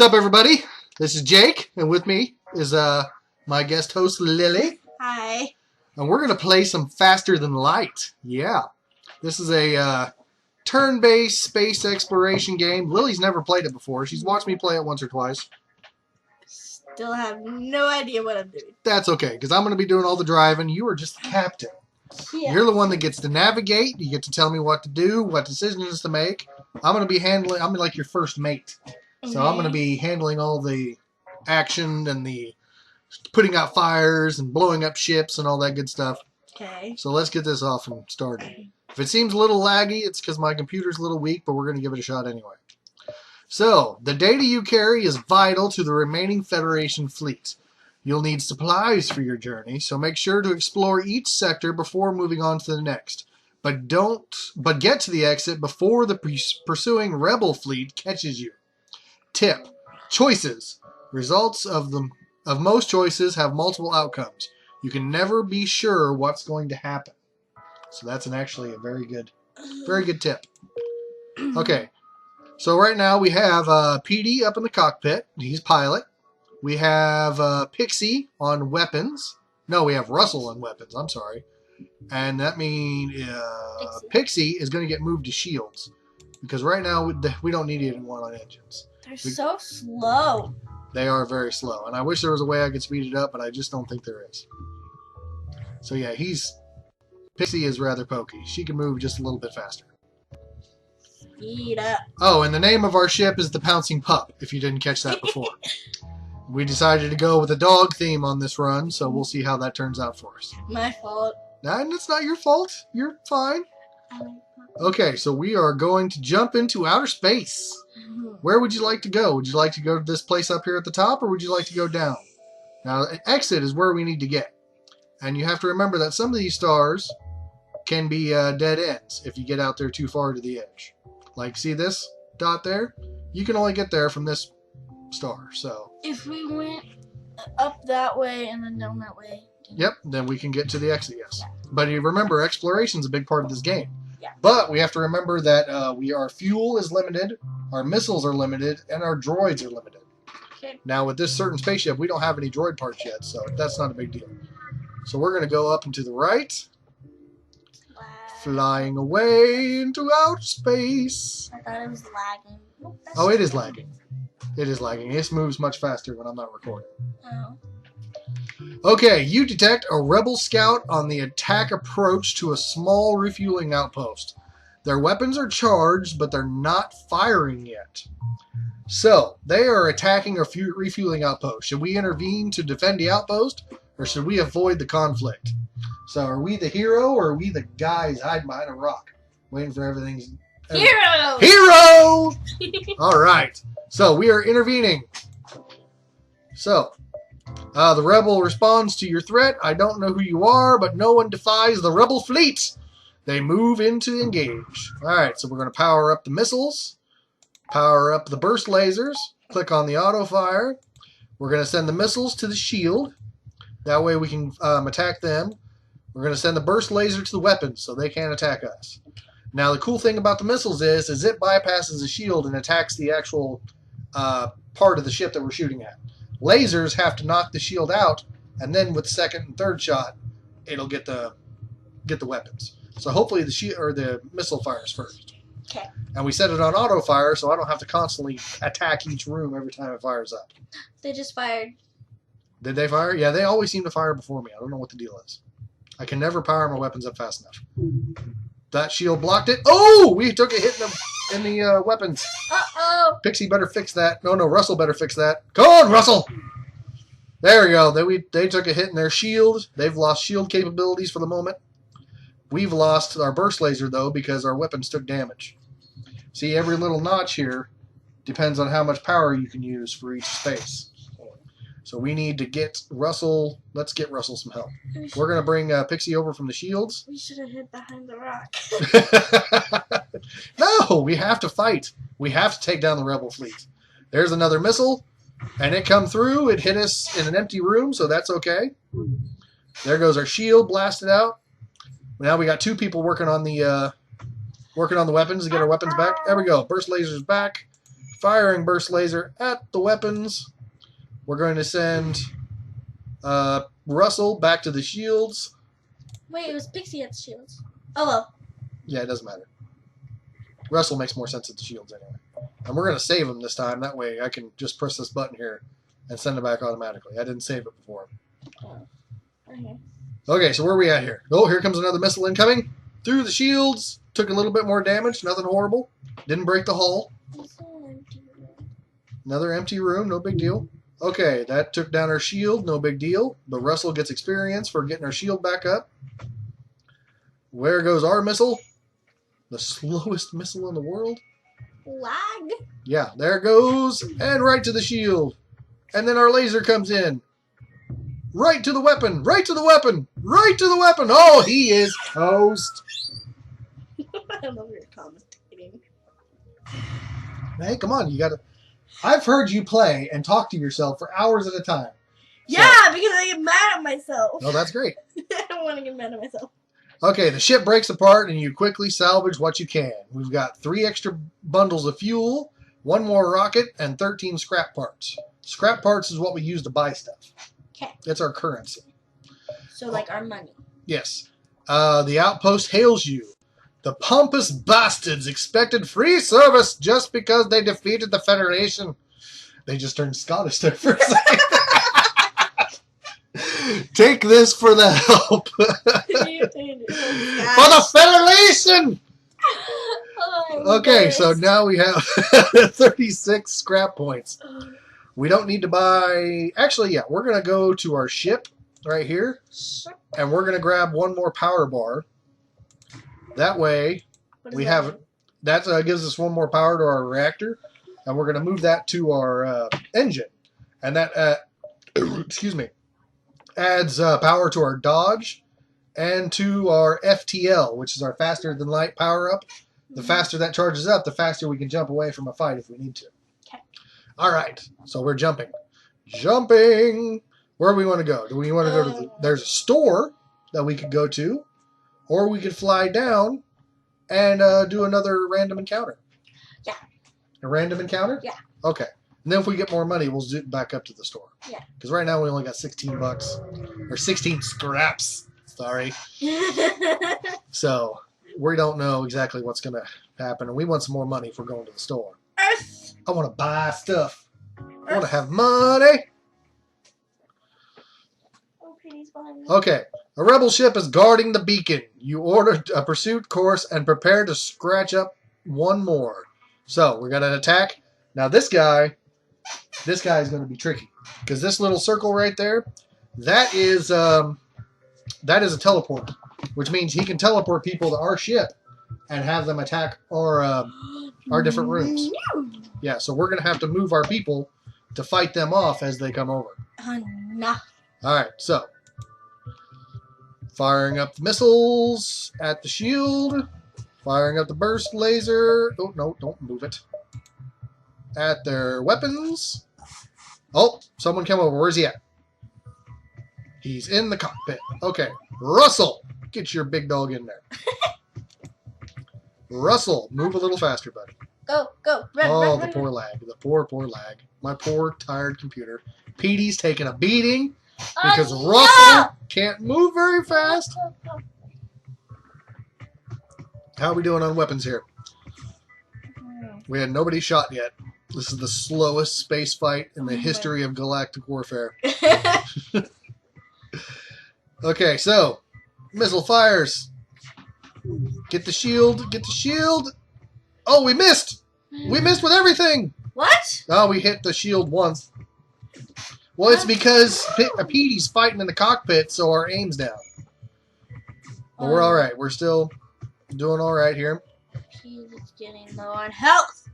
up, everybody? This is Jake, and with me is my guest host, Lily. Hi. And we're going to play some Faster Than Light. Yeah. This is a turn-based space exploration game. Lily's never played it before. She's watched me play it once or twice. Still have no idea what I'm doing. That's okay, because I'm going to be doing all the driving. You are just the captain. Yeah. You're the one that gets to navigate. You get to tell me what to do, what decisions to make. I'm going to be handling, I'm like your first mate. So I'm going to be handling all the action and the putting out fires and blowing up ships and all that good stuff. Okay. So let's get this off and started. If it seems a little laggy, it's because my computer's a little weak, but we're going to give it a shot anyway. So, the data you carry is vital to the remaining Federation fleet. You'll need supplies for your journey, so make sure to explore each sector before moving on to the next. But get to the exit before the pursuing rebel fleet catches you. Tip: choices. Results of most choices have multiple outcomes. You can never be sure what's going to happen. So that's actually a very good tip. Okay. So right now we have PD up in the cockpit. He's pilot. We have Pixie on weapons. No, we have Russell on weapons. I'm sorry. And that means Pixie is going to get moved to shields. Because right now we don't need anyone on engines. They're so slow. They are very slow. And I wish there was a way I could speed it up, but I just don't think there is. So yeah, Pixie is rather pokey. She can move just a little bit faster. Speed up. Oh, and the name of our ship is the Pouncing Pup, if you didn't catch that before. We decided to go with a dog theme on this run, so we'll see how that turns out for us. My fault. And it's not your fault. You're fine. Okay, so we are going to jump into outer space. Where would you like to go? Would you like to go to this place up here at the top, or would you like to go down? Now, exit is where we need to get. And you have to remember that some of these stars can be dead ends if you get out there too far to the edge. Like, see this dot there? You can only get there from this star, so. If we went up that way and then down that way. Yep, then we can get to the exit, yes. But you remember, exploration is a big part of this game. Yeah. But we have to remember that our fuel is limited, our missiles are limited, and our droids are limited. Okay. Now, with this certain spaceship, we don't have any droid parts yet, so that's not a big deal. So we're going to go up and to the right. Flying away into outer space. I thought it was lagging. Oh, it is lagging. It is lagging. It moves much faster when I'm not recording. Oh. Okay, you detect a rebel scout on the attack approach to a small refueling outpost. Their weapons are charged, but they're not firing yet. So, they are attacking a refueling outpost. Should we intervene to defend the outpost, or should we avoid the conflict? So, are we the hero, or are we the guys hiding behind a rock, waiting for everything? Hero! Hero! All right. So, we are intervening. So, the rebel responds to your threat. I don't know who you are, but no one defies the rebel fleet. They move in to engage. All right, so we're going to power up the missiles, power up the burst lasers, click on the auto fire. We're going to send the missiles to the shield. That way we can attack them. We're going to send the burst laser to the weapons so they can't attack us. Now, the cool thing about the missiles is it bypasses the shield and attacks the actual part of the ship that we're shooting at. Lasers have to knock the shield out, and then with the second and third shot, it'll get the weapons. So hopefully the missile fires first. Okay. And we set it on auto fire, so I don't have to constantly attack each room every time it fires up. They just fired. Did they fire? Yeah, they always seem to fire before me. I don't know what the deal is. I can never power my weapons up fast enough. That shield blocked it. Oh, we took a hit in the weapons. Uh-oh. Pixie better fix that. No, Russell better fix that. Come on, Russell. There we go. They took a hit in their shield. They've lost shield capabilities for the moment. We've lost our burst laser, though, because our weapons took damage. See, every little notch here depends on how much power you can use for each space. So we need to get Russell. Let's get Russell some help. We're going to bring Pixie over from the shields. We should have hid behind the rock. No, we have to fight. We have to take down the rebel fleet. There's another missile, and it come through. It hit us in an empty room, so that's okay. There goes our shield blasted out. Now we got two people working on the weapons to get our weepons back. There we go. Burst lasers back. Firing burst laser at the weapons. We're going to send Russell back to the shields. Wait, it was Pixie at the shields. Oh well. Yeah, it doesn't matter. Russell makes more sense at the shields anyway. And we're going to save him this time. That way I can just press this button here and send it back automatically. I didn't save it before. Oh. Okay. Okay, so where are we at here? Oh, here comes another missile incoming. Through the shields. Took a little bit more damage. Nothing horrible. Didn't break the hull. Another empty room. No big deal. Okay, that took down our shield. No big deal. But Russell gets experience for getting our shield back up. Where goes our missile? The slowest missile in the world. Lag. Yeah, there it goes. And right to the shield. And then our laser comes in. Right to the weapon. Right to the weapon. Right to the weapon. Oh, he is toast. I don't know if you're commentating. Hey, come on. You got to... I've heard you play and talk to yourself for hours at a time. Yeah, because I get mad at myself. Oh, that's great. I don't want to get mad at myself. Okay, the ship breaks apart and you quickly salvage what you can. We've got 3 extra bundles of fuel, 1 more rocket, and 13 scrap parts. Scrap parts is what we use to buy stuff. Okay. It's our currency. So, like, our money. Yes. The outpost hails you. The pompous bastards expected free service just because they defeated the Federation. They just turned Scottish there for a second. Take this for the help. For the Federation! Oh, Okay, so now we have 36 scrap points. We don't need to buy... Actually, yeah, we're going to go to our ship right here. And we're going to grab 1 more power bar. That way, we have... That gives us 1 more power to our reactor. And we're going to move that to our engine. And that... excuse me. Adds power to our Dodge and to our FTL, which is our faster than light power up. The faster that charges up, the faster we can jump away from a fight if we need to. Okay. All right, so we're jumping. Jumping! Where do we want to go? Do we want to go to the... There's a store that we could go to, or we could fly down and do another random encounter. Yeah. A random encounter? Yeah. Okay. And then if we get more money, we'll zoom back up to the store. Yeah. Because right now we only got 16 bucks. Or 16 scraps. Sorry. So, we don't know exactly what's going to happen. And we want some more money if we're going to the store. Earth. I want to buy stuff. I want to have money. Oh, Petey's behind me. Okay. A rebel ship is guarding the beacon. You ordered a pursuit course and prepare to scratch up 1 more. So, we're going to attack. Now, this guy is going to be tricky. Because this little circle right there, that is a teleporter. Which means he can teleport people to our ship and have them attack our different rooms. Yeah, so we're going to have to move our people to fight them off as they come over. Nah. Alright, so. Firing up the missiles at the shield. Firing up the burst laser. Oh, no, don't move it. At their weapons. Oh, someone came over. Where's he at? He's in the cockpit. Okay. Russell, get your big dog in there. Russell, move a little faster, buddy. Go, go. Run, Oh, run, the run, poor run. lag. The poor, poor lag. My poor, tired computer. Petey's taking a beating because Russell can't move very fast. How are we doing on weapons here? We had nobody shot yet. This is the slowest space fight in the history of galactic warfare. Okay, so missile fires. Get the shield. Get the shield. Oh, we missed. We missed with everything. What? Oh, we hit the shield once. Well, it's because Petey's fighting in the cockpit, so our aim's down. But we're all right. We're still doing all right here. He's getting low on health.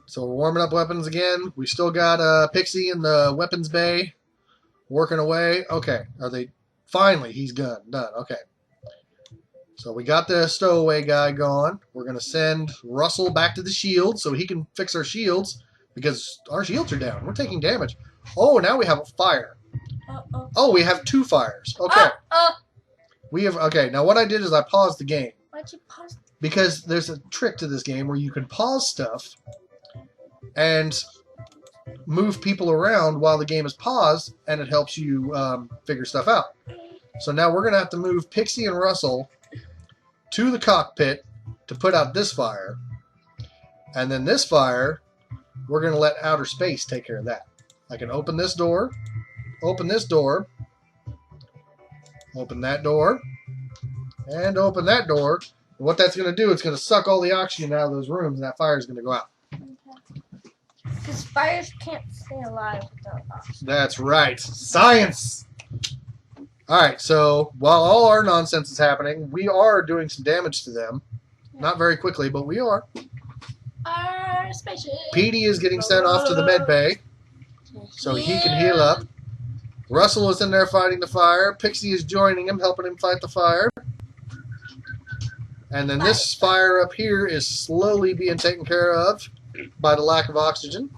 So we're warming up weapons again. We still got Pixie in the weapons bay working away. Okay, are they... Finally, he's done. Okay. So we got the stowaway guy gone. We're going to send Russell back to the shield so he can fix our shields because our shields are down. We're taking damage. Oh, now we have a fire. Oh, we have 2 fires. Okay. We have... Okay, now what I did is I paused the game. Why'd you pause? because there's a trick to this game where you can pause stuff and move people around while the game is paused, and it helps you figure stuff out. So now we're going to have to move Pixie and Russell to the cockpit to put out this fire. And then this fire, we're going to let outer space take care of that. I can open this door, open this door, open that door, and open that door. And what that's going to do, it's going to suck all the oxygen out of those rooms, and that fire is going to go out. Because fires can't stay alive without oxygen. That's right. Science! Alright, so while all our nonsense is happening, we are doing some damage to them. Not very quickly, but we are. Our spaceship. Petey is getting sent off to the med bay so he can heal up. Russell is in there fighting the fire. Pixie is joining him, helping him fight the fire. And then this fire up here is slowly being taken care of by the lack of oxygen.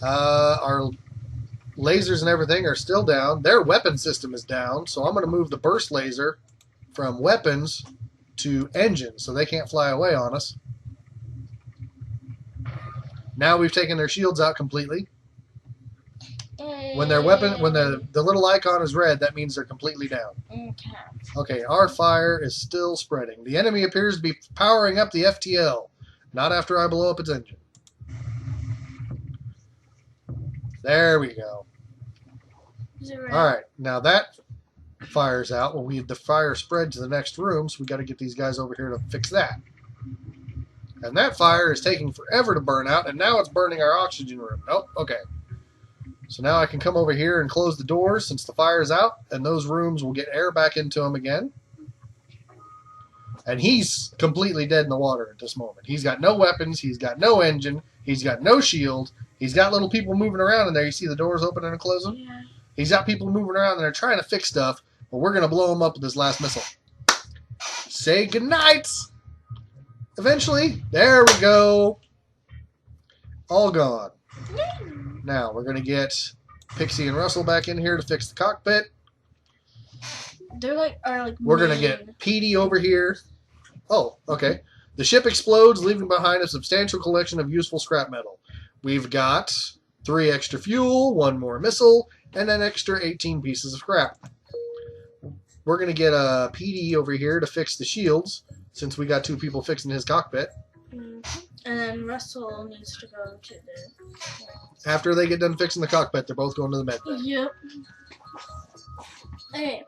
Our lasers and everything are still down. Their weapon system is down, so I'm going to move the burst laser from weapons to engine so they can't fly away on us. Now we've taken their shields out completely. When their weapon, when the little icon is red, that means they're completely down. Okay, our fire is still spreading. The enemy appears to be powering up the FTL. Not after I blow up its engine. There we go. Alright, now that fire's out. Well, the fire spread to the next room, so we got to get these guys over here to fix that. And that fire is taking forever to burn out, and now it's burning our oxygen room. Nope, okay. So now I can come over here and close the doors since the fire's out, and those rooms will get air back into them again. And he's completely dead in the water at this moment. He's got no weapons, he's got no engine, he's got no shield, he's got little people moving around in there. You see the doors opening and closing? Yeah. He's got people moving around and they're trying to fix stuff, but we're going to blow him up with this last missile. Say goodnight! Eventually, there we go. All gone. Now, we're going to get Pixie and Russell back in here to fix the cockpit. They're like, We're going to get Petey over here. Oh, okay. The ship explodes, leaving behind a substantial collection of useful scrap metal. We've got 3 extra fuel, 1 more missile, and an extra 18 pieces of scrap. We're going to get Petey over here to fix the shields, since we got 2 people fixing his cockpit. And then Russell needs to go to the... After they get done fixing the cockpit, they're both going to the med bay. Yep. Okay.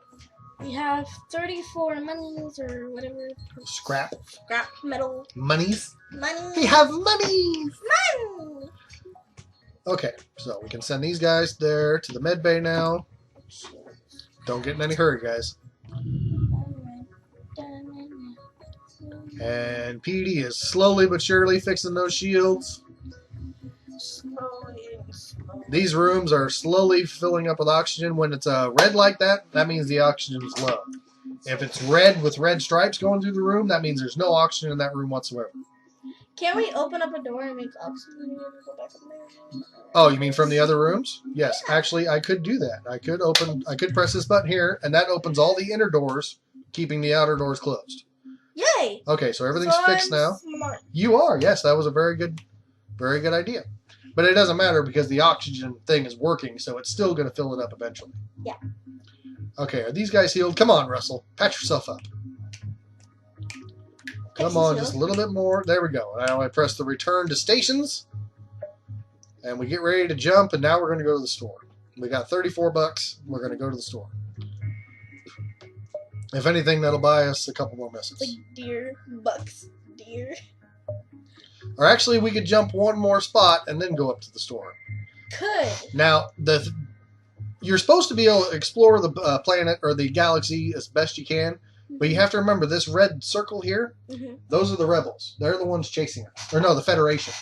We have 34 monies or whatever. Scrap. Scrap metal. Monies. Money. We have monies! Money! Okay, so we can send these guys there to the med bay now. Don't get in any hurry, guys. And Petey is slowly but surely fixing those shields. Slowly and slowly. These rooms are slowly filling up with oxygen. When it's red like that, that means the oxygen is low. If it's red with red stripes going through the room, that means there's no oxygen in that room whatsoever. Can we open up a door and make oxygen and go back up there? Oh, you mean from the other rooms? Yes, actually, I could do that. I could press this button here, and that opens all the inner doors, keeping the outer doors closed. Yay! Okay, so everything's fixed now. Smart. You are, yes, that was a very good idea. But it doesn't matter because the oxygen thing is working, so it's still going to fill it up eventually. Yeah. Okay, are these guys healed? Come on, Russell. Patch yourself up. Come on, just a little bit more. There we go. Now I press the return to stations. And we get ready to jump, and now we're going to go to the store. We got $34. We're going to go to the store. If anything, that'll buy us a couple more missiles. Like deer, bucks, deer. Or actually, we could jump one more spot and then go up to the store. Could. Now, you're supposed to be able to explore the planet or the galaxy as best you can, but you have to remember this red circle here, those are the rebels. They're the ones chasing us. Or no, the Federation.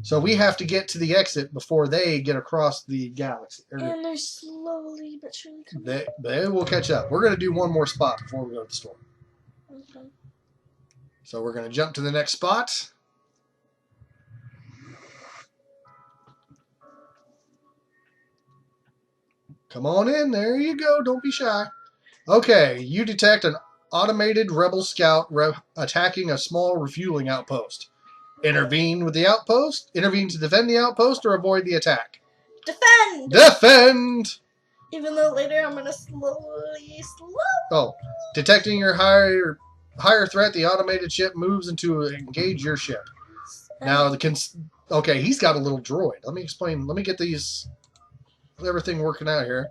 So we have to get to the exit before they get across the galaxy. And they're slowly but surely coming. They will catch up. We're going to do one more spot before we go to the store. Okay. So we're going to jump to the next spot. Come on in. There you go. Don't be shy. Okay, you detect an automated rebel scout attacking a small refueling outpost. Intervene with the outpost, intervene to defend the outpost, or avoid the attack. Defend! Defend! Even though later I'm going to slowly. Oh, detecting your higher threat, the automated ship moves into engage your ship. Now, okay, he's got a little droid. Let me explain. Let me get everything working out here.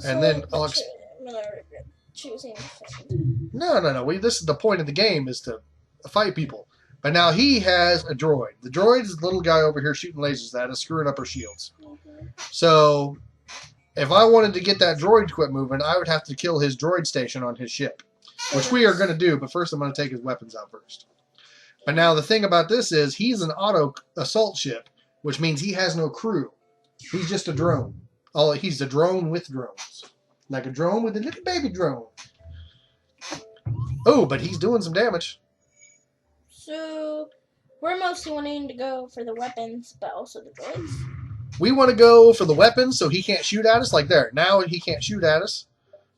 And then I'll I'm going to regret choosing defend. No. This is the point of the game, is to fight people. But now he has a droid. The droid is the little guy over here shooting lasers at us, screwing up our shields. So, if I wanted to get that droid to quit moving, I would have to kill his droid station on his ship. Which we are going to do, but first I'm going to take his weapons out first. But now the thing about this is, he's an auto assault ship, which means he has no crew. He's just a drone. He's a drone with drones. Like a drone with a little baby drone. Oh, but he's doing some damage. So, we're mostly wanting to go for the weapons, but also the droids. We want to go for the weapons so he can't shoot at us. Like there. Now he can't shoot at us.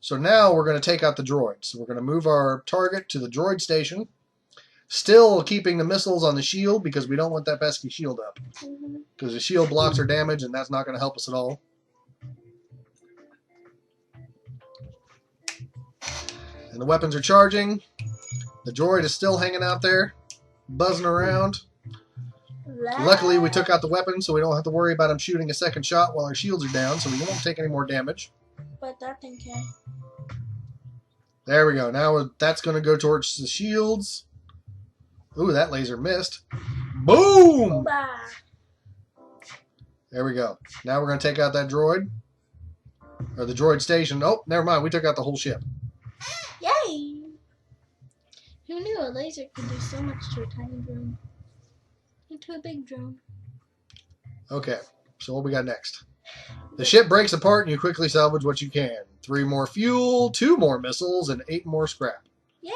So now we're going to take out the droids. So we're going to move our target to the droid station. Still keeping the missiles on the shield because we don't want that pesky shield up. Because the shield blocks our damage and that's not going to help us at all. And the weapons are charging. The droid is still hanging out there, buzzing around. Luckily, we took out the weapon, so we don't have to worry about him shooting a second shot while our shields are down, so we won't take any more damage. But that thing can. There we go. Now that's going to go towards the shields. Ooh, that laser missed. Boom! There we go. Now we're going to take out that droid. Or the droid station. Oh, never mind. We took out the whole ship. Yay! Who knew a laser could do so much to a tiny drone? Into a big drone. Okay, so what we got next? The ship breaks apart and you quickly salvage what you can. 3 more fuel, 2 more missiles, and 8 more scrap. Yay!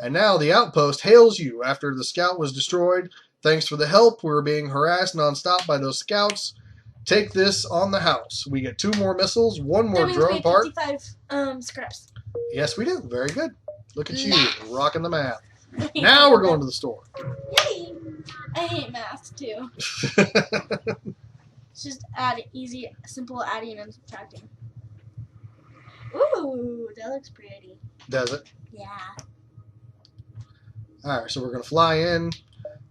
And now the outpost hails you after the scout was destroyed. Thanks for the help. We were being harassed nonstop by those scouts. Take this on the house. We get 2 more missiles, 1 more drone part. 55 scraps. Yes, we do. Very good. Look at you, rocking the math. Now we're going to the store. Yay! I hate math too. It's just easy, simple adding and subtracting. Ooh, that looks pretty. Does it? Yeah. Alright, so we're going to fly in.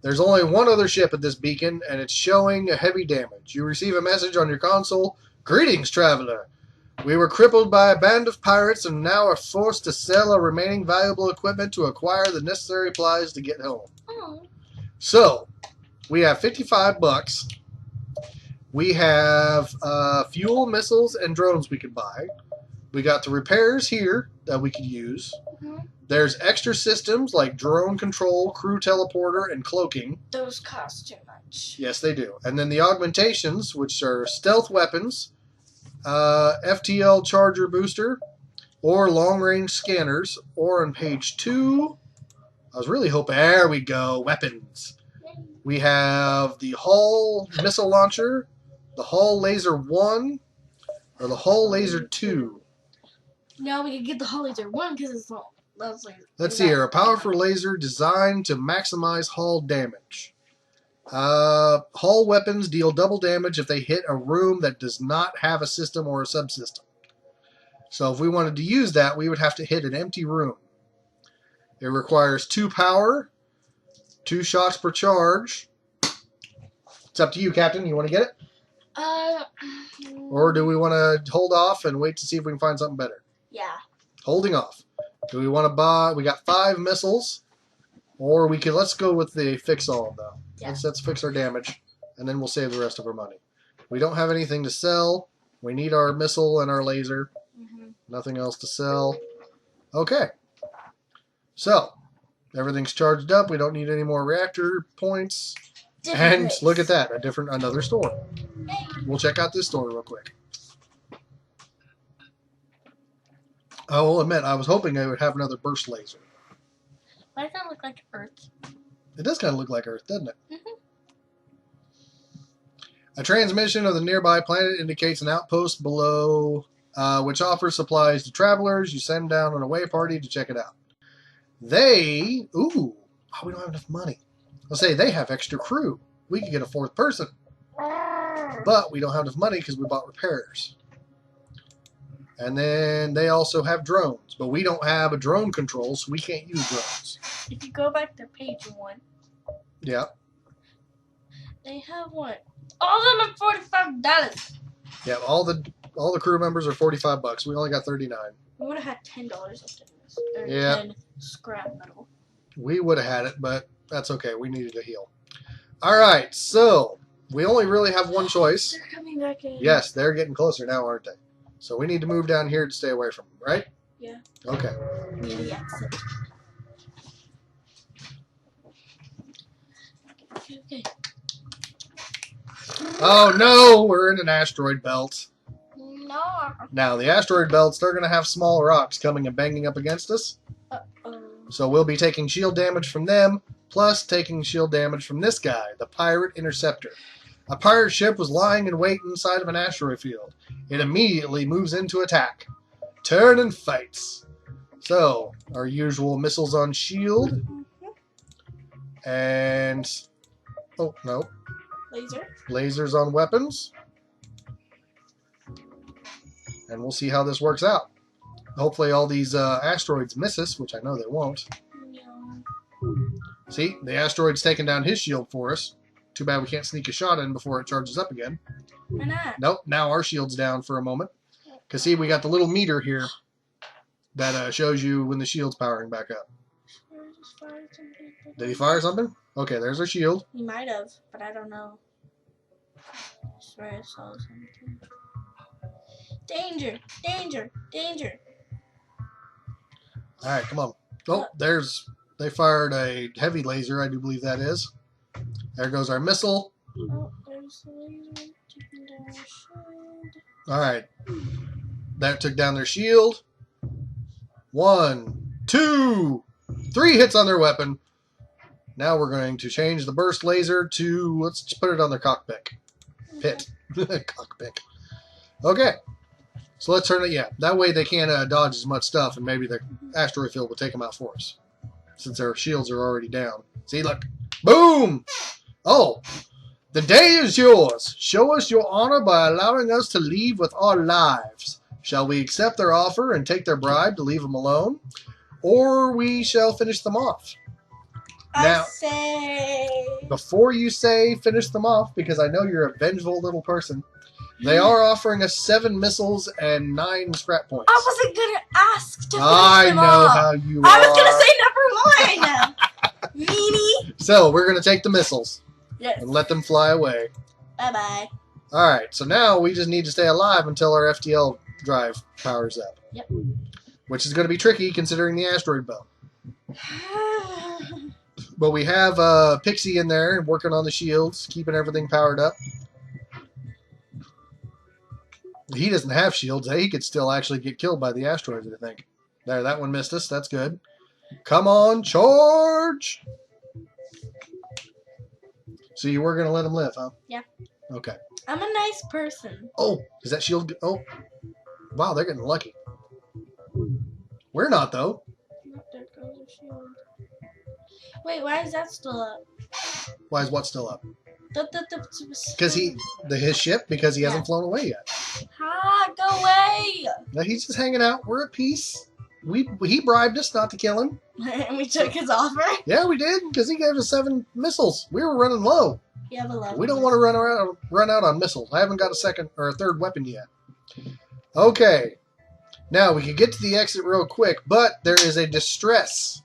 There's only one other ship at this beacon, and it's showing a heavy damage. You receive a message on your console. Greetings, traveler. We were crippled by a band of pirates and now are forced to sell our remaining valuable equipment to acquire the necessary supplies to get home. Oh. So, we have 55 bucks. We have fuel, missiles, and drones we could buy. We got the repairs here that we could use. There's extra systems like drone control, crew teleporter, and cloaking. Those cost too much. Yes, they do. And then the augmentations, which are stealth weapons, FTL charger booster, or long-range scanners, or on page 2, I was really hoping, there we go, weapons. We have the Hull missile launcher, the Hull laser 1, or the Hull laser 2. No, we could get the Hull laser 1 because it's all. Let's see here. A powerful laser designed to maximize hull damage. Hull weapons deal double damage if they hit a room that does not have a system or a subsystem. So if we wanted to use that, we would have to hit an empty room. It requires 2 power, 2 shots per charge. It's up to you, Captain. You want to get it? Or do we want to hold off and wait to see if we can find something better? Yeah. Holding off. Do we want to buy? We got 5 missiles, or we could. Let's go with the fix-all though. Yeah. Let's fix our damage, and then we'll save the rest of our money. We don't have anything to sell. We need our missile and our laser. Nothing else to sell. Okay. So everything's charged up. We don't need any more reactor points. And look at that, another store. We'll check out this store real quick. I will admit, I was hoping I would have another burst laser. Why does that look like Earth? It does kind of look like Earth, doesn't it? A transmission of the nearby planet indicates an outpost below which offers supplies to travelers. You send down an away party to check it out. We don't have enough money. I'll say they have extra crew. We could get a 4th person. But we don't have enough money because we bought repairs. And then they also have drones. But we don't have a drone control, so we can't use drones. If you go back to page 1. Yeah. They have what? All of them are $45. Yeah, all the crew members are $45. We only got 39. We would have had $10 left in this. Or Yeah. 10 scrap metal. We would have had it, but that's okay. We needed to heal. All right, so we only really have one choice. They're coming back in. Yes, they're getting closer now, aren't they? So we need to move down here to stay away from them, right? Yeah. Okay. Near the exit. Okay. Oh no, we're in an asteroid belt. No. Now, the asteroid belts, they're going to have small rocks coming and banging up against us. Uh-oh. So we'll be taking shield damage from them, plus taking shield damage from this guy, the Pirate Interceptor. A pirate ship was lying in wait inside of an asteroid field. It immediately moves into attack. Turn and fights. So, our usual missiles on shield. And... oh, no. Laser. Lasers on weapons. And we'll see how this works out. Hopefully all these asteroids miss us, which I know they won't. No. See, the asteroid's taking down his shield for us. Too bad we can't sneak a shot in before it charges up again. Why not? Nope, now our shield's down for a moment. Because see, we got the little meter here that shows you when the shield's powering back up. Did he fire something? Okay, there's our shield. He might have, but I don't know. I swear I saw something. Danger! Danger! Danger! Alright, come on. Oh, they fired a heavy laser, I do believe that is. There goes our missile. Oh, there's the laser taking down our shield. Alright. That took down their shield. 1, 2, 3 hits on their weapon. Now we're going to change the burst laser to, let's just put it on their cockpit. Pit. Cockpit. Okay. So let's turn it, yeah. That way they can't dodge as much stuff, and maybe the asteroid field will take them out for us. Since their shields are already down. See, look. Boom! Oh, the day is yours. Show us your honor by allowing us to leave with our lives. Shall we accept their offer and take their bribe to leave them alone? Or we shall finish them off. Now, I say... before you say finish them off, because I know you're a vengeful little person, they are offering us 7 missiles and 9 scrap points. I wasn't gonna ask to finish I them know off. how you are. I was gonna say number 1! Meanie! So, we're going to take the missiles Yes. and let them fly away. Bye-bye. Alright, so now we just need to stay alive until our FTL drive powers up. Yep. Which is going to be tricky considering the asteroid belt. But we have Pixie in there working on the shields, keeping everything powered up. He doesn't have shields. He could still actually get killed by the asteroids, I think. There, that one missed us. That's good. Come on, charge! So you were going to let him live, huh? Yeah. Okay. I'm a nice person. Oh, is that shield... oh. Wow, they're getting lucky. We're not, though. Nope, there goes the shield. Wait, why is that still up? Why is what still up? Because His ship, because he Yeah. hasn't flown away yet. Go away! No, he's just hanging out. We're at peace. He bribed us not to kill him. And we took his offer. Yeah, we did, because he gave us 7 missiles. We were running low. You have a love. We don't want to run out on missiles. I haven't got a second or a third weapon yet. Okay. Now, we can get to the exit real quick, but there is a distress,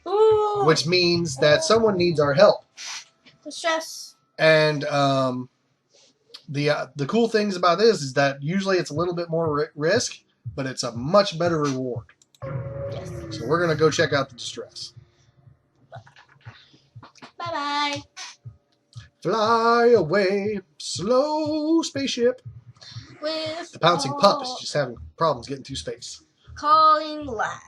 Ooh! which means that someone needs our help. Distress. And the cool things about this is that usually it's a little bit more risk, but it's a much better reward. Yes. So we're going to go check out the distress. Bye-bye. Fly away, slow spaceship. With The Pouncing Pup is just having problems getting through space. calling lag.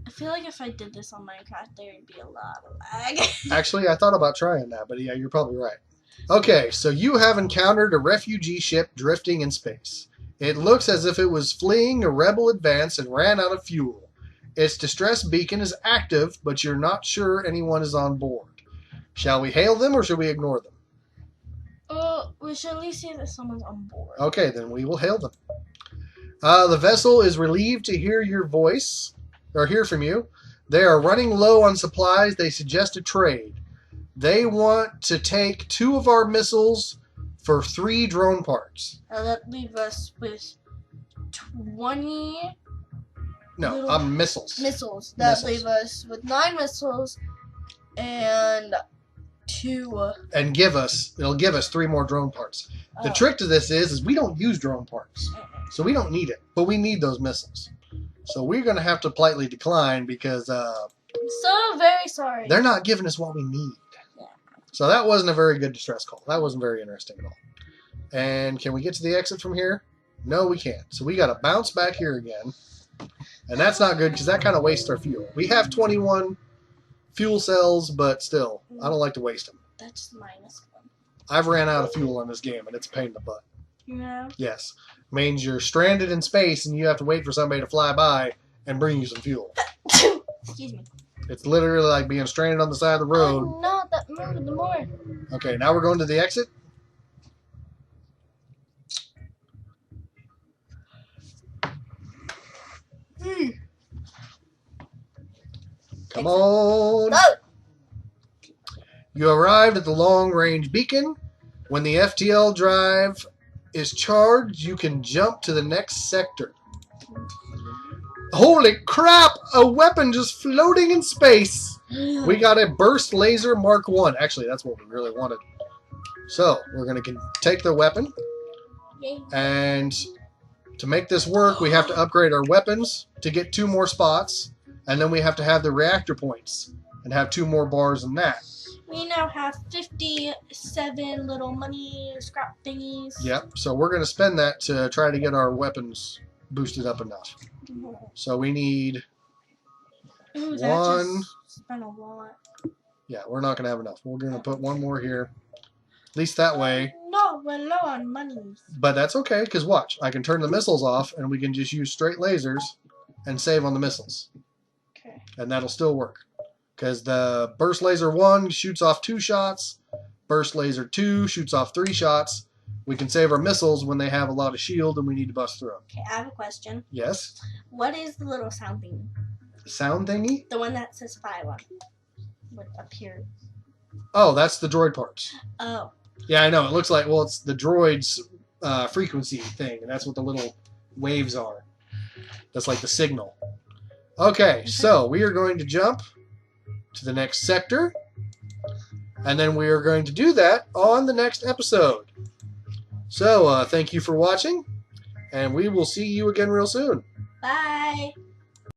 I feel like if I did this on Minecraft, there would be a lot of lag. Actually, I thought about trying that, but yeah, you're probably right. Okay, so you have encountered a refugee ship drifting in space. It looks as if it was fleeing a rebel advance and ran out of fuel. Its distress beacon is active, but you're not sure anyone is on board. Shall we hail them or should we ignore them? We should at least see that someone's on board. Okay, then we will hail them. The vessel is relieved to hear your voice, or hear from you. They are running low on supplies. They suggest a trade. They want to take 2 of our missiles for 3 drone parts. That leaves us with 20 No, missiles. missiles. That Missiles. leaves us with 9 missiles and 2. And it'll give us 3 more drone parts. The trick to this is we don't use drone parts. So we don't need it, but we need those missiles. So we're going to have to politely decline because So very sorry. they're not giving us what we need. Yeah. So that wasn't a very good distress call. That wasn't very interesting at all. And can we get to the exit from here? No, we can't. So we got to bounce back here again. And that's not good because that kind of wastes our fuel. We have 21 fuel cells, but still, I don't like to waste them. That's -1. I've ran out of fuel in this game, and it's a pain in the butt. Yeah. Yes. Means you're stranded in space, and you have to wait for somebody to fly by and bring you some fuel. Excuse me. It's literally like being stranded on the side of the road. I'm not that moving the more. Okay, now we're going to the exit. Come on. Go! You arrived at the long-range beacon. When the FTL drive is charged, you can jump to the next sector. Holy crap! A weapon just floating in space. We got a burst laser Mark 1. Actually, that's what we really wanted. So, we're going to take the weapon. Yay. And to make this work, we have to upgrade our weapons to get 2 more spots. And then we have to have the reactor points and have 2 more bars than that. We now have 57 little money scrap thingies. Yep, so we're going to spend that to try to get our weapons boosted up enough. So we need Ooh, 1. just spent a lot. Yeah, we're not going to have enough. We're going to put 1 more here. At least that way. No, we're low on money. But that's okay, because watch. I can turn the missiles off, and we can just use straight lasers and save on the missiles. Okay. And that'll still work. Because the burst laser 1 shoots off 2 shots. Burst laser 2 shoots off 3 shots. We can save our missiles when they have a lot of shield and we need to bust through them. Okay, I have a question. Yes? What is the little sound thingy? Sound thingy? The one that says 5 on. What up here? Oh, that's the droid parts. Oh. Yeah, I know. It looks like, well, it's the droid's frequency thing, and that's what the little waves are. That's like the signal. Okay, so we are going to jump to the next sector, and then we are going to do that on the next episode. So, thank you for watching, and we will see you again real soon. Bye.